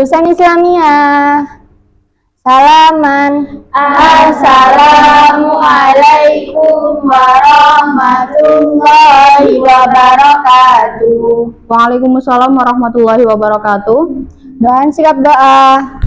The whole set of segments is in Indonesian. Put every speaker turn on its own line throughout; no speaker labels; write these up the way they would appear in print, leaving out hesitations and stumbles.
Lulusan Islamiyah. Salaman. Assalamualaikum warahmatullahi wabarakatuh.
Waalaikumsalam warahmatullahi wabarakatuh.
Doa sikap doa.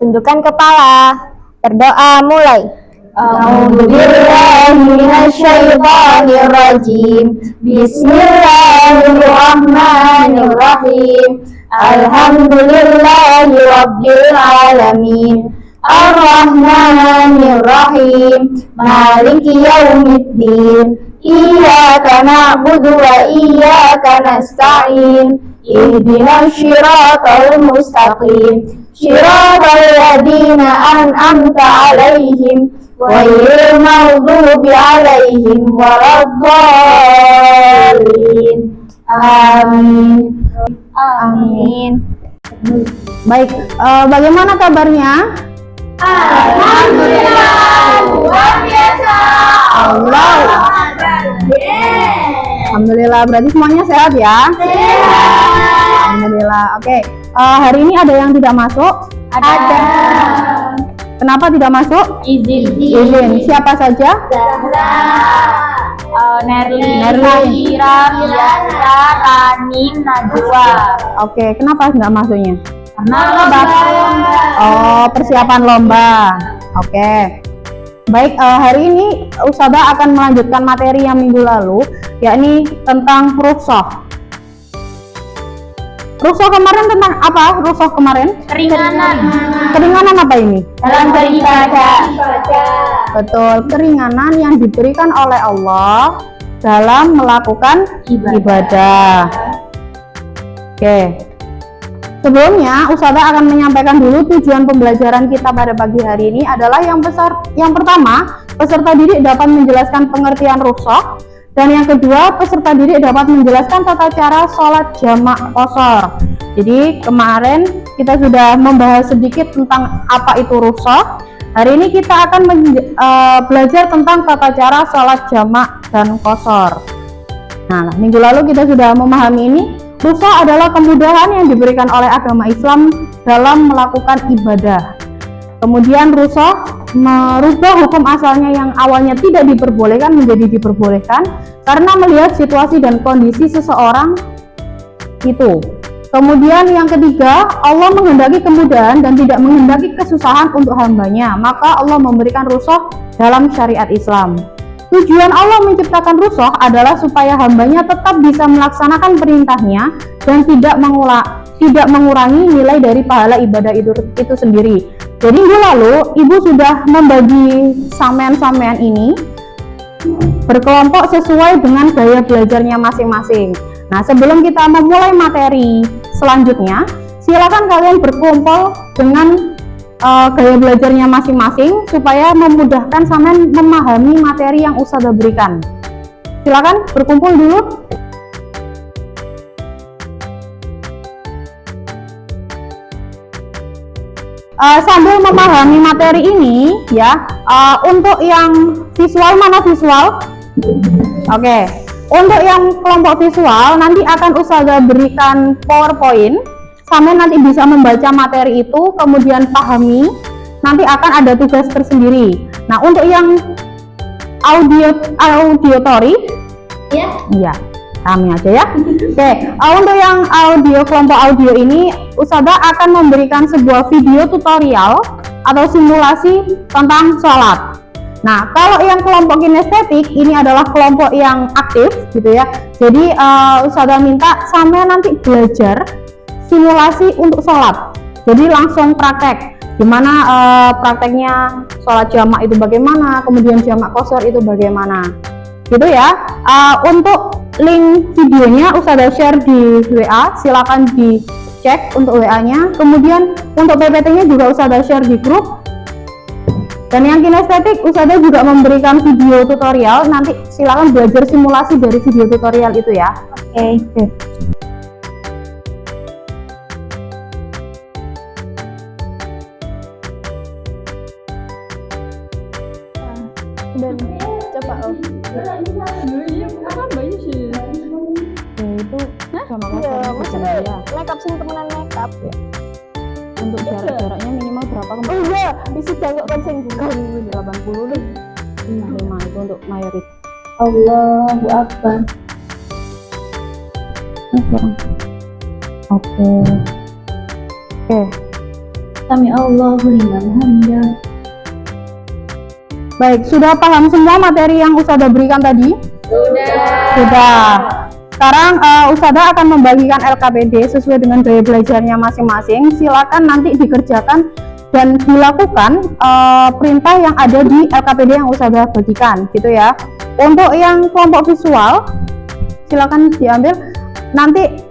Tundukkan kepala. Berdoa mulai. A'udzubillahi minasyaitonirrajim. Bismillahirrahmanirrahim. Alhamdulillahi rabbil alamin. Ar-Rahmanir-Rahim. Maliki yaumiddin. Iyyaka na'budu wa iyyaka nasta'in. Ihdinas siratal mustaqim. Shiratal ladzina an'amta 'alaihim ghairil maghdubi 'alaihim waladdallin. Amin. Amin.
Baik, bagaimana kabarnya?
Alhamdulillah, luar biasa.
Alhamdulillah, berarti semuanya sehat ya?
Sehat.
Alhamdulillah. Oke, hari ini ada yang tidak masuk?
Ada.
Kenapa tidak masuk? Izin. Siapa saja?
Nerlin,
Nerlin.
Biasa, Ranin, Najwa.
Oke, kenapa nggak masuknya?
Karena lomba.
Oh, persiapan lomba. Oke. Baik, hari ini Ustazah akan melanjutkan materi yang minggu lalu, yakni tentang rukhsah. Rukhsah kemarin tentang apa? Rukhsah kemarin?
Keringanan.
Keringanan apa ini?
Dalam beribadah.
Betul, keringanan yang diberikan oleh Allah dalam melakukan ibadah. Oke. Sebelumnya, Ustazah akan menyampaikan dulu tujuan pembelajaran kita pada pagi hari ini adalah yang pertama, peserta didik dapat menjelaskan pengertian rukhsah, dan yang kedua, peserta didik dapat menjelaskan tata cara sholat jamak qashar. Jadi kemarin kita sudah membahas sedikit tentang apa itu rukhsah. Hari ini kita akan belajar tentang tata cara sholat jamak dan qashar. Nah, minggu lalu kita sudah memahami ini. Rukhsah adalah kemudahan yang diberikan oleh agama Islam dalam melakukan ibadah. Kemudian rukhsah merubah hukum asalnya yang awalnya tidak diperbolehkan menjadi diperbolehkan karena melihat situasi dan kondisi seseorang itu. Kemudian yang ketiga, Allah menghendaki kemudahan dan tidak menghendaki kesusahan untuk hambanya, maka Allah memberikan rukhsah dalam syariat Islam. Tujuan Allah menciptakan rukhsah adalah supaya hambanya tetap bisa melaksanakan perintahnya dan tidak mengurangi nilai dari pahala ibadah itu sendiri. Jadi minggu lalu Ibu sudah membagi sampean-sampean ini berkelompok sesuai dengan gaya belajarnya masing-masing. Nah, sebelum kita memulai materi selanjutnya, silakan kalian berkumpul dengan gaya belajarnya masing-masing supaya memudahkan sampean memahami materi yang Ustazah berikan. Silakan berkumpul dulu. Sambil memahami materi ini ya, untuk yang visual mana visual? Oke. Untuk yang kelompok visual nanti akan Ustazah berikan PowerPoint. Sampai nanti bisa membaca materi itu, kemudian pahami, nanti akan ada tugas tersendiri. Nah, untuk yang auditory, iya, kami aja ya. Oke, untuk yang kelompok audio ini, Ustazah akan memberikan sebuah video tutorial atau simulasi tentang sholat. Nah, kalau yang kelompok kinestetik, ini adalah kelompok yang aktif, gitu ya. Jadi, Ustazah minta sampai nanti belajar simulasi untuk sholat, jadi langsung praktek gimana prakteknya sholat jamak itu bagaimana, kemudian jamak qashar itu bagaimana, gitu ya. Untuk link videonya Ustazah share di WA, silakan dicek untuk WA-nya. Kemudian untuk PPT-nya juga Ustazah share di grup. Dan yang kinestetik Ustazah juga memberikan video tutorial, nanti silakan belajar simulasi dari video tutorial itu ya. Oke. Dan coba itu sama
maksudnya makeup sih temenan makeup ya.
Untuk jaraknya minimal berapa?
Oh iya, isi tengok kan sing bukan
80 nih. 5 itu untuk mayoritas.
Allahu Akbar.
Kurang. Oke.
Sami Allahu liman hamidah.
Baik, sudah paham semua materi yang Ustazah berikan tadi? Sudah. Sekarang Ustazah akan membagikan LKPD sesuai dengan gaya belajarnya masing-masing. Silakan nanti dikerjakan dan dilakukan perintah yang ada di LKPD yang Ustazah bagikan, gitu ya. Untuk yang kelompok visual, silakan diambil. Nanti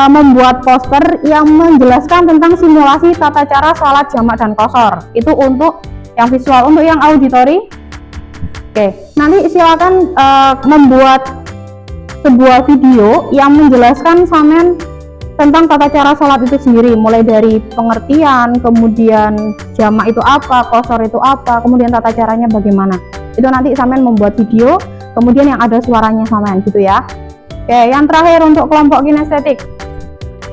membuat poster yang menjelaskan tentang simulasi tata cara sholat jamak dan qashar. Itu untuk yang visual. Untuk yang auditori, nanti silakan membuat sebuah video yang menjelaskan sampean tentang tata cara sholat itu sendiri, mulai dari pengertian, kemudian jamak itu apa, qashar itu apa, kemudian tata caranya bagaimana. Itu nanti sampean membuat video, kemudian yang ada suaranya sampean, gitu ya. Yang terakhir untuk kelompok kinestetik.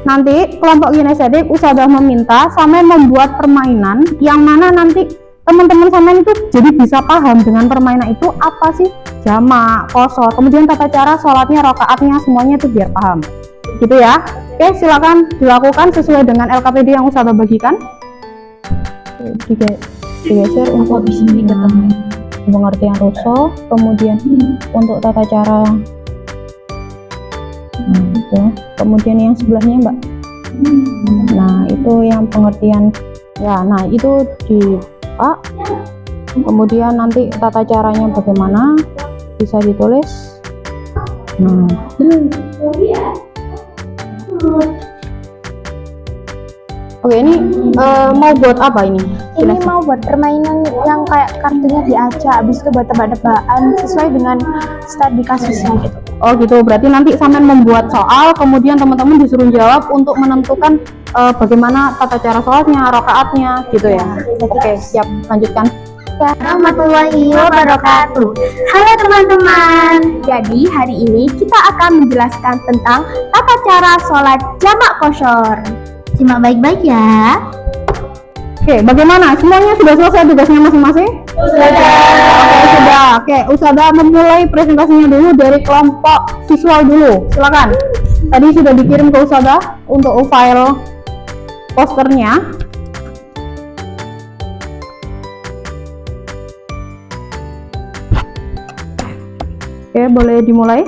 Nanti kelompok kinestetik Ustazah meminta sampean membuat permainan yang mana nanti teman-teman sampean itu jadi bisa paham dengan permainan itu apa sih jamak, qashar, kemudian tata cara sholatnya, rakaatnya, semuanya itu biar paham, gitu ya. Silakan dilakukan sesuai dengan LKPD yang Ustazah bagikan. Digeser untuk pengertian ruso, kemudian untuk tata cara, itu. Kemudian yang sebelahnya Mbak, nah itu yang pengertian ya, nah itu di Pak. Kemudian nanti tata caranya bagaimana bisa ditulis. Oke, ini mau buat apa ini?
Ini mau buat permainan yang kayak kartunya diajak, habis itu buat tebak-tebakan sesuai dengan studi kasusnya gitu.
Oh gitu, berarti nanti sampean membuat soal, kemudian teman-teman disuruh jawab untuk menentukan bagaimana tata cara sholatnya, rakaatnya, gitu ya. Oke, siap, lanjutkan.
Warahmatullahi wabarakatuh. Halo teman-teman. Jadi hari ini kita akan menjelaskan tentang tata cara sholat jamak qashar. Simak baik-baik ya.
Oke, bagaimana? Semuanya sudah selesai tugasnya masing-masing? Sudah. Oke, sudah. Oke, Ustazah memulai presentasinya dulu dari kelompok visual dulu. Silakan. Tadi sudah dikirim ke Ustazah untuk file posternya. Oke, boleh dimulai.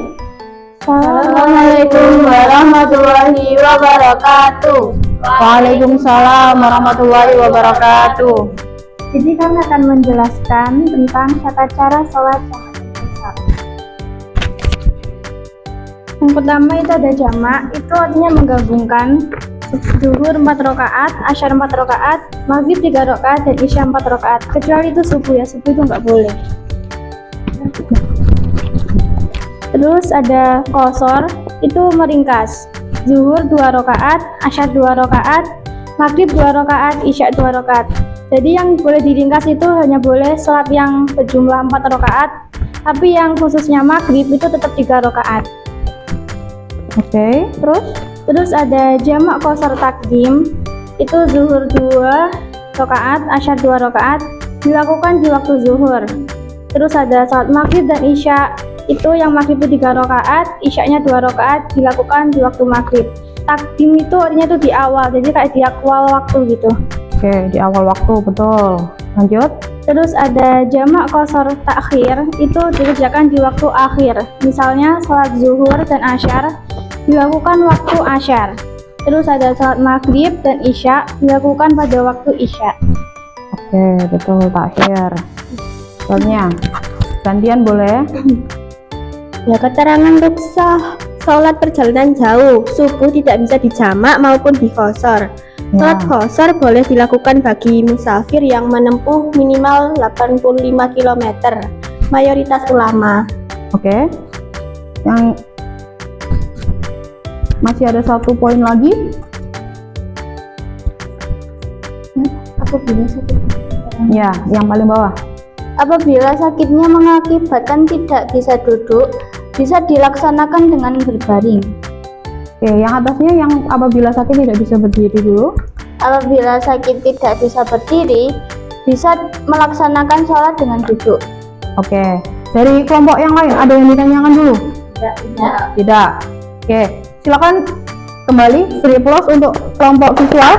Assalamualaikum warahmatullahi wabarakatuh.
Waalaikumsalam warahmatullahi wabarakatuh.
Jadi kami akan menjelaskan tentang tata cara sholat jamak dan qashar. Yang pertama itu ada jamak, itu artinya menggabungkan zuhur 4 rakaat, asyar 4 rakaat, maghrib 3 rakaat, dan isya 4 rakaat. Kecuali itu subuh ya, subuh itu nggak boleh. Terus ada qashar, itu meringkas. Zuhur 2 rakaat, asyar 2 rakaat, maghrib 2 rakaat, isya 2 rakaat. Jadi yang boleh diringkas itu hanya boleh sholat yang berjumlah 4 rakaat, tapi yang khususnya maghrib itu tetap 3 rakaat.
Oke,
Terus ada jamak qashar takdim, itu zuhur 2 rakaat, asyar 2 rakaat, dilakukan di waktu zuhur. Terus ada sholat maghrib dan isya, itu yang maghrib itu 3 rakaat, isyanya 2 rakaat, dilakukan di waktu maghrib. Takdim itu artinya itu di awal, jadi kayak di awal waktu gitu.
Oke, di awal waktu, betul. Lanjut.
Terus ada jamak qashar takhir, itu dikerjakan di waktu akhir. Misalnya sholat zuhur dan asyar dilakukan waktu asyar. Terus ada sholat maghrib dan isya dilakukan pada waktu isya.
Oke, betul, takhir. Soalnya gantian boleh.
Ya, keterangan untuk sholat perjalanan jauh, subuh tidak bisa dijamak maupun di qashar. Sholat qashar boleh dilakukan bagi musafir yang menempuh minimal 85 km, mayoritas ulama.
Oke. Yang masih ada 1 poin lagi.
Apabila sakit,
Ya, yang paling bawah.
apabila sakitnya mengakibatkan tidak bisa duduk, bisa dilaksanakan dengan berbaring.
Oke, yang atasnya yang apabila sakit tidak bisa berdiri dulu.
Apabila sakit tidak bisa berdiri, bisa melaksanakan sholat dengan duduk.
Oke. Dari kelompok yang lain ada yang ditanyakan dulu? Tidak. Oke. Silakan kembali beri plus untuk kelompok visual.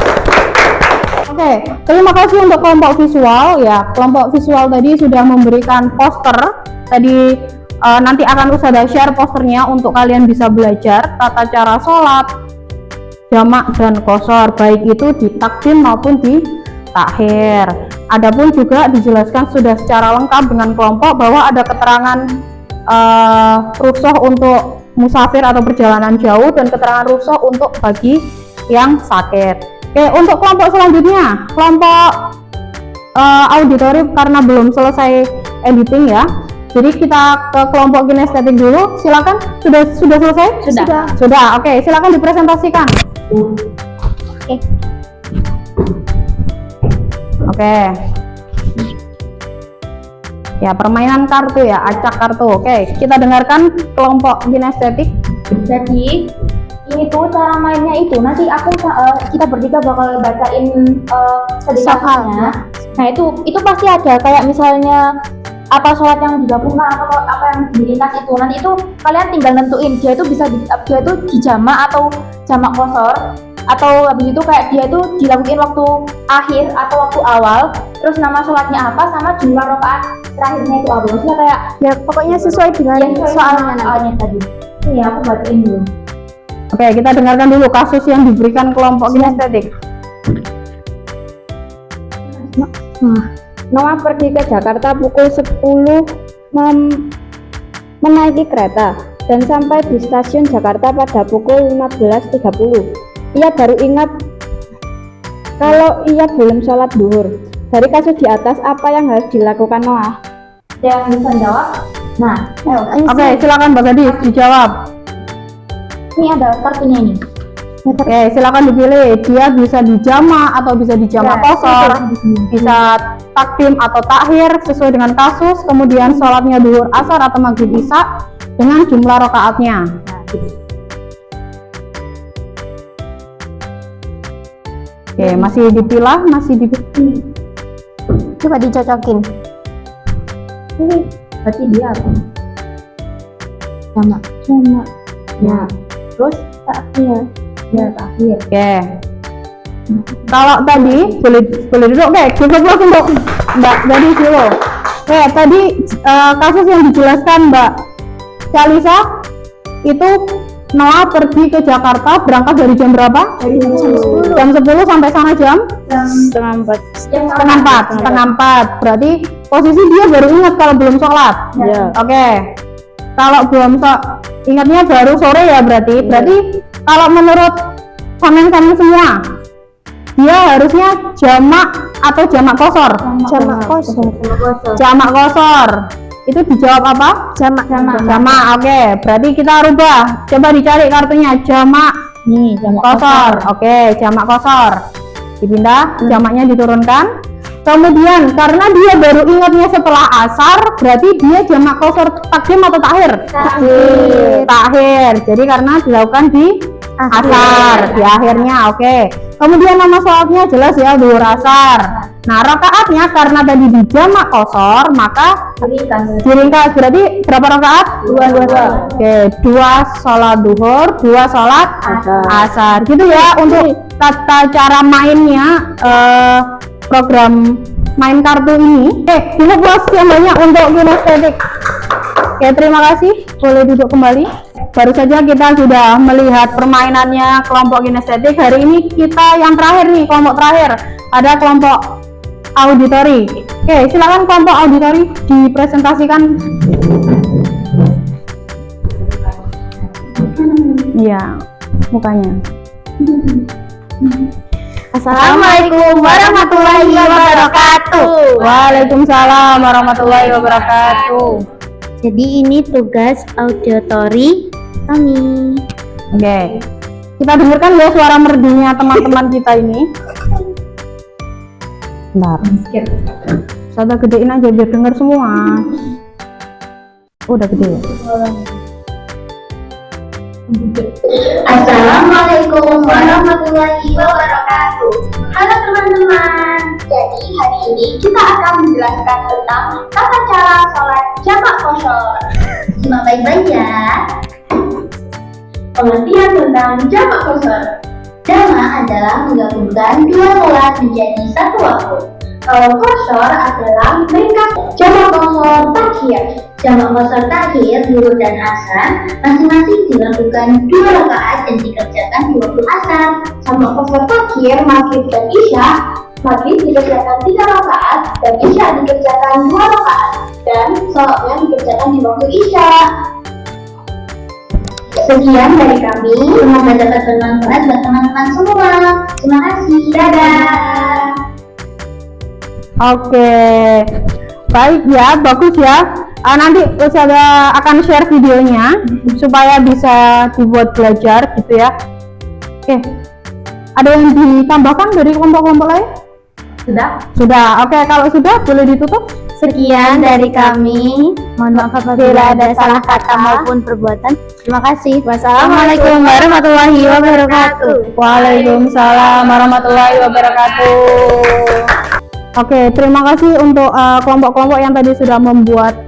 Oke, terima kasih untuk kelompok visual ya. Kelompok visual tadi sudah memberikan poster. Tadi nanti akan Ustazah share posternya untuk kalian bisa belajar tata cara sholat jamak dan qashar, baik itu di takdim maupun di takhir. Adapun juga dijelaskan sudah secara lengkap dengan kelompok bahwa ada keterangan rukhsah untuk musafir atau perjalanan jauh dan keterangan rukhsah untuk bagi yang sakit. Oke, untuk kelompok selanjutnya, kelompok auditori karena belum selesai editing ya. Jadi kita ke kelompok kinestetik dulu. Silakan. Sudah selesai? Sudah. Oke, silakan dipresentasikan. Oke. Ya, permainan kartu ya, acak kartu. Oke, kita dengarkan kelompok kinestetik.
Jadi ini tuh cara mainnya itu nanti kita bertiga bakal bacain soalnya. Nah itu pasti ada kayak misalnya apa sholat yang digabungkan atau apa yang diringkas itu, nanti itu kalian tinggal nentuin dia itu dijamak atau jamak qashar, atau habis itu kayak dia itu dilakuin waktu akhir atau waktu awal, terus nama sholatnya apa sama jumlah rakaat terakhirnya itu apa. Maksudnya kayak
Ya pokoknya sesuai dengan
soalnya tadi. Ini aku bacain dulu.
Oke, kita dengarkan dulu kasus yang diberikan kelompok kinestetik.
Noah pergi ke Jakarta pukul 10 menaiki kereta dan sampai di stasiun Jakarta pada pukul 15.30. Ia baru ingat kalau ia belum sholat duhur. Dari kasus di atas, apa yang harus dilakukan Noah? Yang bisa jawab? Nah,
Oke, silakan Mbak Gadis dijawab.
ini ada kartunya ini.
Oke, silakan dipilih. Dia bisa dijamak atau bisa dijamak qashar, bisa takdim atau takhir sesuai dengan kasus. Kemudian sholatnya duhur, asar atau maghrib isya dengan jumlah rakaatnya. Oke, masih dipilah,
coba dicocokin.
Ini berarti dia apa? Jamak. Ya. Terus takhir. Ya, takhir.
Oke. Kalau tadi boleh dulu. Oke, cukup untuk Mbak Gadis dulu. Oke, tadi kasus yang dijelaskan Mbak Syalisa itu Noah pergi ke Jakarta berangkat dari jam berapa?
Dari
Jam 10 sampai sana jam
setengah
4. Berarti posisi dia baru ingat kalau belum sholat.
Ya.
Oke. Kalau belum ingatnya baru sore ya berarti. Berarti kalau menurut sampean semua, dia harusnya jamak atau jamak qashar? Jamak qashar. Itu dijawab apa?
Jamak.
Oke, berarti kita rubah. Coba dicari kartunya jamak
Nih, jamak
qashar. Oke, jamak qashar. Dipindah, jamaknya diturunkan. Kemudian karena dia baru ingatnya setelah asar, berarti dia jamak qashar takdim atau takhir? Takhir. Jadi karena dilakukan di asar, di akhirnya. Oke. Kemudian nama sholatnya jelas ya, duhur asar. Nah, rakaatnya karena tadi di jamak qashar, maka diringkas. Berarti berapa rakaat? 2. Oke, 2 sholat duhur, 2 sholat asar. Gitu ya untuk tata cara mainnya program main kartu ini. Cukup plus yang banyak untuk kinestetik. Oke, terima kasih. Boleh duduk kembali. Baru saja kita sudah melihat permainannya kelompok kinestetik. Hari ini kita yang terakhir nih, kelompok terakhir. Ada kelompok auditori. Oke, silakan kelompok auditori dipresentasikan. Iya, mukanya.
Assalamualaikum warahmatullahi wabarakatuh.
Waalaikumsalam warahmatullahi wabarakatuh.
Jadi ini tugas auditori kami.
Oke, kita dengarkan ya suara merdunya teman-teman kita ini. Bentar, saya gedein aja biar dengar semua. Udah gede ya?
Assalamualaikum warahmatullahi wabarakatuh. Halo teman-teman. Jadi hari ini kita akan menjelaskan tentang tata cara sholat jamak qashar. Simak baik-baik ya. Pengertian tentang jamak qashar. Jamak adalah menggabungkan dua sholat menjadi satu waktu. Kalau qashar adalah meringkas. Jamak qashar takhir. Jamak qashar takhir zuhur dan asar masing-masing dilakukan 2 rakaat dan dikerjakan di waktu asar. Jamak qashar takhir maghrib dan isya, maghrib dikerjakan 3 rakaat dan isya dikerjakan 2 rakaat dan sholatnya dikerjakan di waktu isya. Sekian dari kami, semoga dapat bermanfaat buat teman-teman semua. Terima kasih, dadah.
Oke, baik ya, bagus ya. Nanti Ustazah akan share videonya supaya bisa dibuat belajar gitu ya. Oke, ada yang ditambahkan dari kelompok-kelompok lain? Sudah. Oke, kalau sudah boleh ditutup.
Sekian dari kami. Mohon maaf apabila ada salah kata maupun perbuatan. Terima kasih. Wassalamualaikum warahmatullahi wabarakatuh.
Waalaikumsalam warahmatullahi wabarakatuh. Oke, terima kasih untuk kelompok-kelompok yang tadi sudah membuat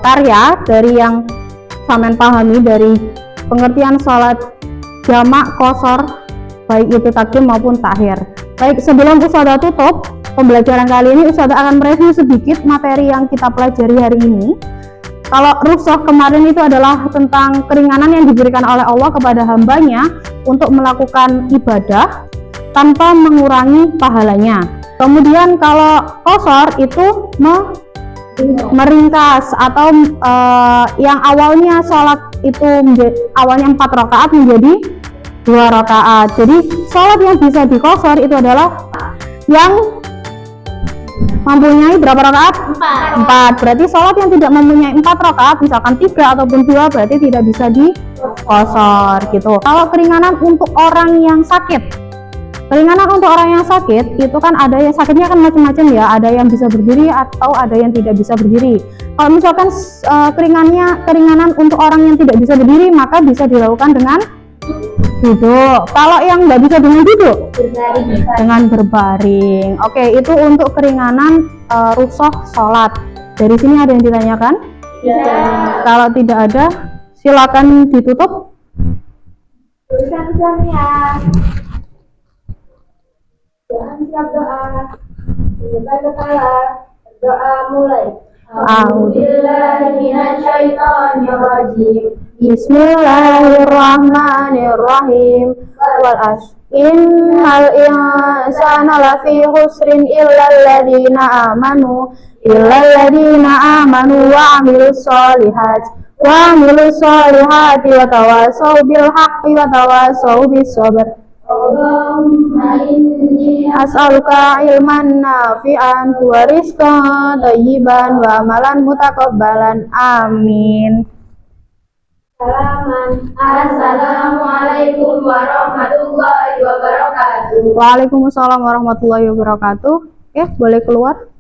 karya dari yang samen pahami dari pengertian sholat jamak qashar, baik itu takdim maupun takhir. Baik, sebelum Ustazah tutup pembelajaran kali ini, Ustazah akan mereview sedikit materi yang kita pelajari hari ini. Kalau rukhsah kemarin itu adalah tentang keringanan yang diberikan oleh Allah kepada hambanya untuk melakukan ibadah tanpa mengurangi pahalanya. Kemudian kalau qashar itu meringkas atau yang awalnya sholat itu awalnya 4 rakaat menjadi 2 rakaat. Jadi sholat yang bisa diqashar itu adalah yang mempunyai berapa rakaat? 4. Berarti sholat yang tidak mempunyai 4 rakaat, misalkan 3 ataupun 2, berarti tidak bisa diqashar gitu. Kalau keringanan untuk orang yang sakit, itu kan ada yang sakitnya kan macam-macam ya, ada yang bisa berdiri atau ada yang tidak bisa berdiri. Kalau misalkan keringanan untuk orang yang tidak bisa berdiri, maka bisa dilakukan dengan duduk. Kalau yang nggak bisa dengan duduk, dengan berbaring. Oke, itu untuk keringanan rukhsah sholat. Dari sini ada yang ditanyakan?
Ya.
Kalau tidak ada, silakan ditutup.
Tulisan ya. Jangan siap doa. Buka kepala. Doa mulai. A'udzubillahiminasyaitonirrajim.
Bismillahirrahmanirrahim. Wal asr innal insana lafi khusrin illa alladziina amanu wa 'amilus solihati wa tawasaw bil haqqi wa tawasaw bis sabr.
Allahumma inni
As'aluka ilman nafi'an wa rizqan thayyiban wa amalan mutakabbalan. Amin.
Assalamualaikum warahmatullahi wabarakatuh.
Waalaikumsalam warahmatullahi wabarakatuh. Boleh keluar.